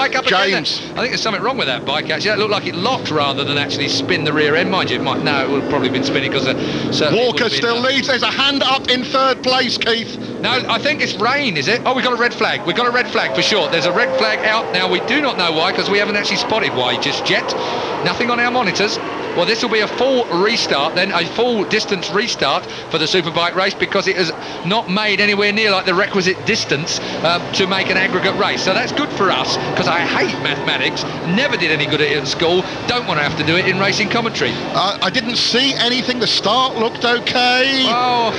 bike up James. again? I think there's something wrong with that bike, actually. That looked like it locked rather than actually spin the rear end. Mind you, no, it would have probably been spinning because Walker still leads. There's a hand up in third place, Keith. No, I think it's rain, is it? Oh, we've got a red flag. We've got a red flag for sure. There's a red flag out now. We do not know why, because we haven't actually spotted why just yet. Nothing on our monitors. Well, this will be a full restart, then a full distance restart for the Superbike race, because it has not made anywhere near like the requisite distance to make an aggregate race. So that's good for us, because I hate mathematics, never did any good at it at school, don't want to have to do it in racing commentary. I didn't see anything. The start looked okay. Oh,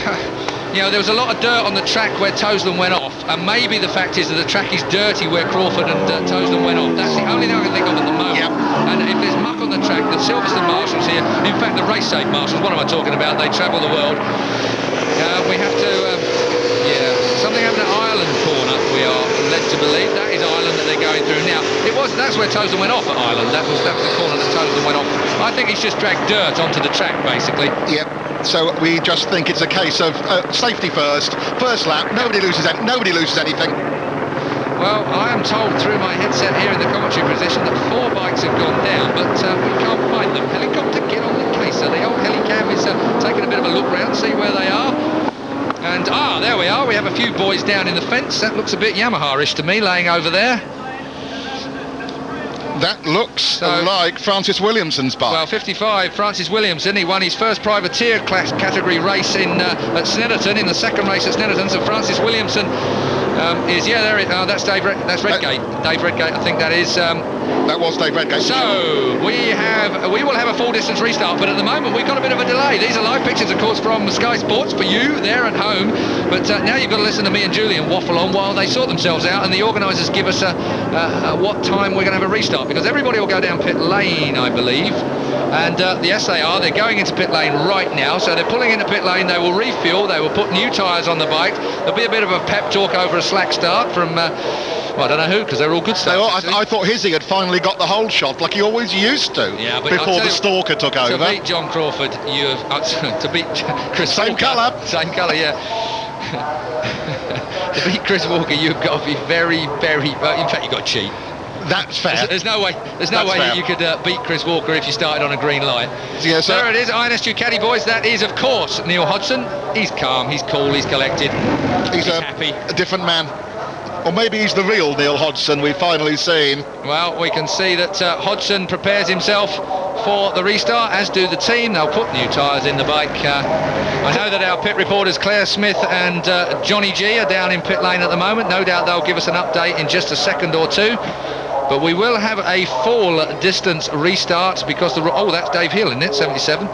you know, there was a lot of dirt on the track where Toseland went off, and maybe the fact is that the track is dirty where Crawford and Toseland went off. That's the only thing I can think of at the moment. Yep. And if there's muck on the track, the Silverstone marshals here, in fact the race safe marshals, what am I talking about? They travel the world. We have to, something happened at Ireland corner, we are led to believe. That is Ireland that they're going through now. That's where Toseland went off at Ireland. That was the corner that Toseland went off. I think he's just dragged dirt onto the track, basically. Yep. So we just think it's a case of safety first lap. Nobody loses anything. Well, I am told through my headset here in the commentary position that 4 bikes have gone down, but we can't find them. Helicopter, get on the case. So the old helicam is taking a bit of a look round, see where they are. And there we are. We have a few boys down in the fence. That looks a bit Yamaha-ish to me, laying over there. That looks like Francis Williamson's bike. Well, 55, Francis Williamson. He won his first privateer class category race at Snetterton, in the second race at Snetterton. So Francis Williamson that's that's Redgate. Dave Redgate, I think that is. That was Dave Redgate. So we will have a full distance restart, but at the moment we've got a bit of a delay. These are live pictures, of course, from Sky Sports for you there at home. But now you've got to listen to me and Julian waffle on while they sort themselves out, and the organisers give us what time we're going to have a restart, because everybody will go down pit lane, I believe. And yes, they are. They're going into pit lane right now. So they're pulling into pit lane. They will refuel. They will put new tyres on the bike. There'll be a bit of a pep talk over a slack start from, well, I don't know who, because they're all good starts. I thought Hizzy had finally got the whole shot, like he always used to, before the Stalker took over. To beat John Crawford, to beat Chris Same Walker. Same colour, yeah. To beat Chris Walker, you've got to be very, very... in fact, you've got to cheat. That's fair. There's no way that you could beat Chris Walker if you started on a green light. Yes, there it is, INS Ducati boys. That is, of course, Neil Hodgson. He's calm, he's cool, he's collected. He's happy. A different man. Or maybe he's the real Neil Hodgson we've finally seen. Well, we can see that Hodgson prepares himself for the restart, as do the team. They'll put new tyres in the bike. I know that our pit reporters Claire Smith and Johnny G are down in pit lane at the moment. No doubt they'll give us an update in just a second or two. But we will have a full distance restart, because that's Dave Hill, isn't it? 77.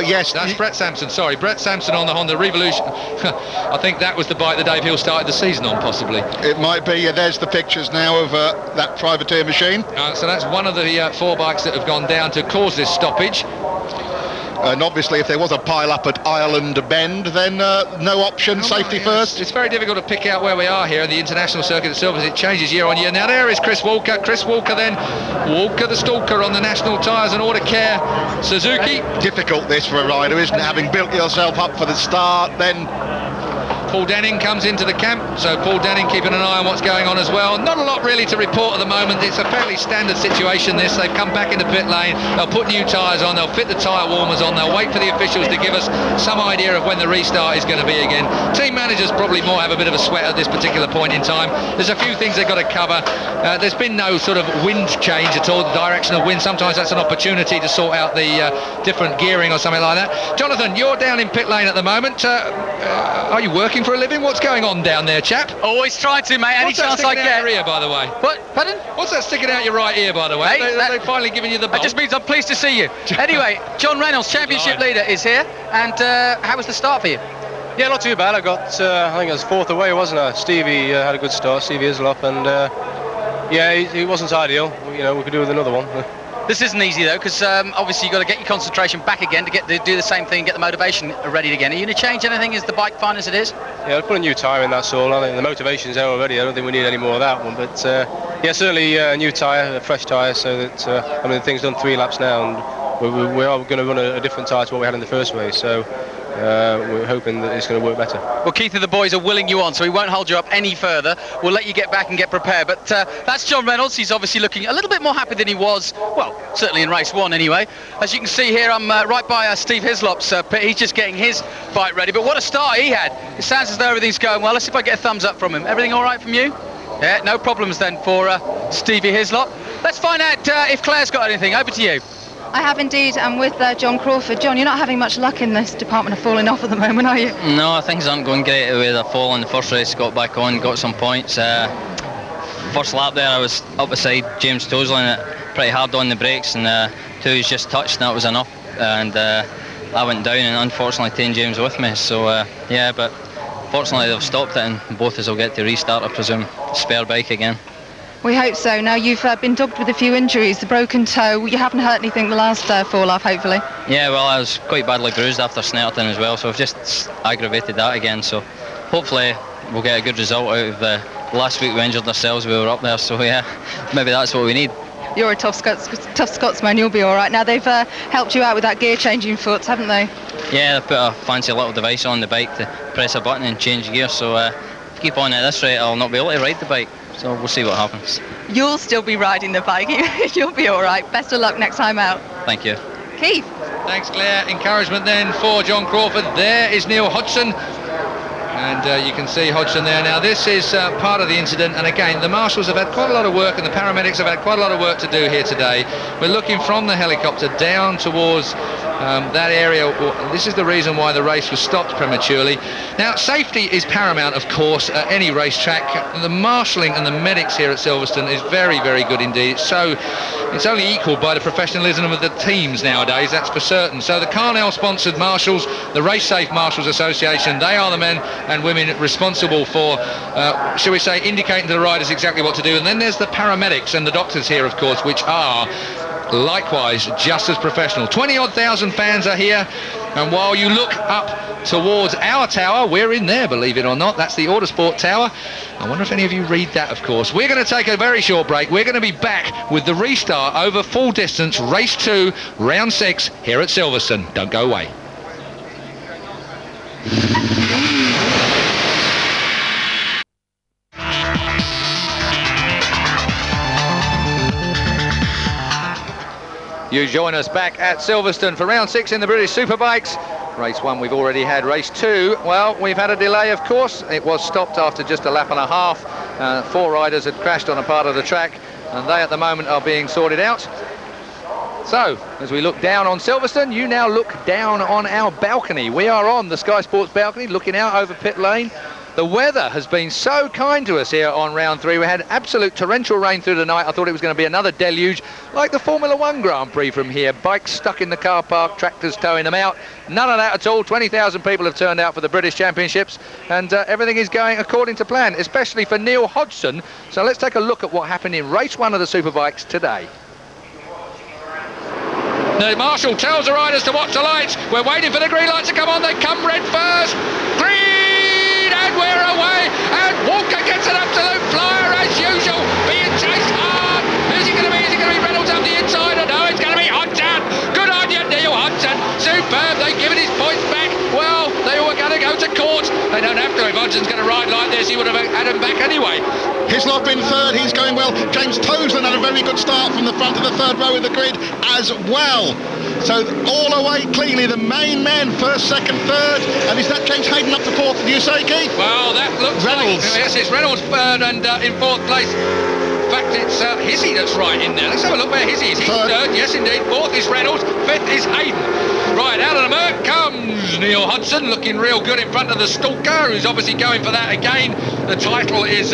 Yes. That's Brett Sampson. Sorry, Brett Sampson on the Honda Revolution. I think that was the bike that Dave Hill started the season on, possibly. It might be. Yeah, there's the pictures now of that privateer machine. So that's one of the 4 bikes that have gone down to cause this stoppage. And obviously, if there was a pile-up at Ireland Bend, then no option, safety first. It's very difficult to pick out where we are here in the international circuit itself, as it changes year on year. Now there is Chris Walker. Chris Walker then, Walker the Stalker on the National Tyres and Auto Care Suzuki. Difficult this for a rider, isn't it? Having built yourself up for the start, then... Paul Denning comes into the camp, so Paul Denning keeping an eye on what's going on as well. Not a lot really to report at the moment. It's a fairly standard situation, this. They've come back into pit lane, they'll put new tyres on, they'll fit the tyre warmers on, they'll wait for the officials to give us some idea of when the restart is going to be again. Team managers probably more have a bit of a sweat at this particular point in time. There's a few things they've got to cover. There's been no sort of wind change at all, the direction of wind. Sometimes that's an opportunity to sort out the different gearing or something like that. Jonathan, you're down in pit lane at the moment. Are you working for a living? What's going on down there, chap? Always try to, mate. Any chance I get. What's that sticking out your ear, by the way? What? Pardon? What's that sticking out your right ear, by the way? Hey, they've finally given you the bolt. That just means I'm pleased to see you. Anyway, John Reynolds, championship leader, is here. And how was the start for you? Yeah, not too bad. I got, I think I was 4th away, wasn't I? Stevie had a good start, Stevie Islop, and yeah, he wasn't ideal. You know, we could do with another one. This isn't easy though, because obviously you've got to get your concentration back again to do the same thing, get the motivation ready again. Are you going to change anything? Is the bike fine as it is? Yeah, I'll put a new tyre in, that's all. I think the motivation's there already. I don't think we need any more of that one. But yeah, certainly a new tyre, a fresh tyre, so that I mean, the thing's done 3 laps now, and we are going to run a different tyre to what we had in the first race. So we're hoping that it's going to work better. Well, Keith and the boys are willing you on, so we won't hold you up any further. We'll let you get back and get prepared. But that's John Reynolds. He's obviously looking a little bit more happy than he was, well, certainly in race 1 anyway. As you can see here, I'm right by Steve Hislop's pit. He's just getting his bike ready. But what a start he had. It sounds as though everything's going well. Let's see if I get a thumbs up from him. Everything all right from you? Yeah, no problems then for Stevie Hislop. Let's find out if Claire's got anything. Over to you. I have indeed. I'm with John Crawford. John, you're not having much luck in this department of falling off at the moment, are you? No, things aren't going great with a fall in the first race. Got back on, got some points. First lap there, I was up beside James Tosley and pretty hard on the brakes, and two was just touched, and that was enough. And I went down, and unfortunately taken James with me. So yeah, but fortunately they've stopped it, and both of us will get to restart, I presume, spare bike again. We hope so. Now, you've been dogged with a few injuries, the broken toe. You haven't hurt anything the last fall off, hopefully. Yeah, well, I was quite badly bruised after Snetterton as well, so I've just aggravated that again. So hopefully we'll get a good result out of last week we injured ourselves, we were up there, so yeah, maybe that's what we need. You're a tough Scotsman, you'll be all right. Now, they've helped you out with that gear-changing foot, haven't they? Yeah, they put a fancy little device on the bike to press a button and change gear, so if I keep on at this rate, I'll not be able to ride the bike. So we'll see what happens. You'll still be riding the bike. You'll be all right. Best of luck next time out. Thank you. Keith. Thanks, Claire. Encouragement then for John Crawford. There is Neil Hodgson. And you can see Hodgson there. Now, this is part of the incident. And again, the marshals have had quite a lot of work, and the paramedics have had quite a lot of work to do here today. We're looking from the helicopter down towards that area. This is the reason why the race was stopped prematurely. Now, safety is paramount, of course, at any racetrack. The marshalling and the medics here at Silverstone is very, very good indeed. So it's only equalled by the professionalism of the teams nowadays, that's for certain. So the Carnell-sponsored marshals, the Race Safe Marshals Association, they are the men and women responsible for, shall we say, indicating to the riders exactly what to do. And then there's the paramedics and the doctors here, of course, which are likewise just as professional. 20-odd thousand fans are here, and while you look up towards our tower, we're in there, believe it or not. That's the Autosport Tower. I wonder if any of you read that, of course. We're going to take a very short break. We're going to be back with the restart over full distance, race 2, round 6, here at Silverstone. Don't go away. You join us back at Silverstone for round 6 in the British Superbikes. Race 1 we've already had. Race 2, well, we've had a delay, of course. It was stopped after just a lap and a half. 4 riders had crashed on a part of the track, and they at the moment are being sorted out. So, as we look down on Silverstone, you now look down on our balcony. We are on the Sky Sports balcony, looking out over pit lane. The weather has been so kind to us here on round 3. We had absolute torrential rain through the night. I thought it was going to be another deluge, like the Formula 1 Grand Prix from here. Bikes stuck in the car park, tractors towing them out. None of that at all. 20,000 people have turned out for the British Championships, and everything is going according to plan, especially for Neil Hodgson. So let's take a look at what happened in race 1 of the Superbikes today. The marshal tells the riders to watch the lights. We're waiting for the green lights to come on. They come red first. Green, and we're away. And Walker gets an absolute flyer as usual, being chased hard. Who's it going to be? Is it going to be Reynolds up the inside? Or no, it's going to be Hodgson. Good on you, Neil Hodgson. Superb. They've given his points back. Well, they were going to go to court. They don't have to. If Hodgson's going to ride like this, he would have had him back anyway. Hislop in third, he's going well. James Tosley had a very good start from the front of the third row of the grid as well. So all away cleanly, the main men, first, second, third. And is that James Hayden up to fourth, do you say, Keith? Well, that looks Reynolds. Like, yes, it's Reynolds third, and in fourth place. In fact, it's Hizzy that's right in there. Let's have a look where Hizzy is. He's third, yes indeed. Fourth is Reynolds, fifth is Hayden. Right, out of the murk comes Neil Hodgson, looking real good in front of the Stalker, who's obviously going for that again. The title is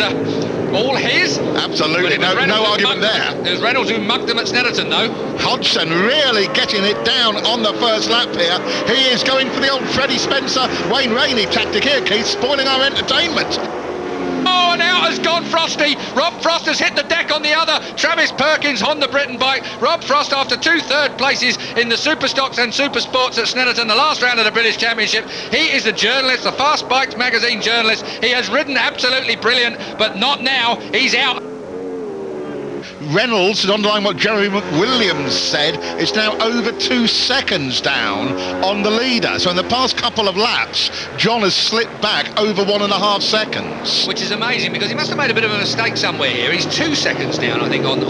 all his. Absolutely, no argument there. There's Reynolds who mugged him at Snetterton, though. Hodgson really getting it down on the first lap here. He is going for the old Freddie Spencer, Wayne Rainey tactic here, Keith, spoiling our entertainment. Oh, and out has gone Frosty. Rob Frost has hit the deck on the other Travis Perkins Honda Britain bike. Rob Frost, after 2 third places in the Super Stocks and Super Sports at Snetterton, the last round of the British Championship. He is the journalist, the Fast Bikes magazine journalist. He has ridden absolutely brilliant, but not now. He's out. Reynolds, to underline what Jeremy McWilliams said, is now over 2 seconds down on the leader. So in the past couple of laps, John has slipped back over 1.5 seconds. Which is amazing, because he must have made a bit of a mistake somewhere here. He's 2 seconds down, I think, on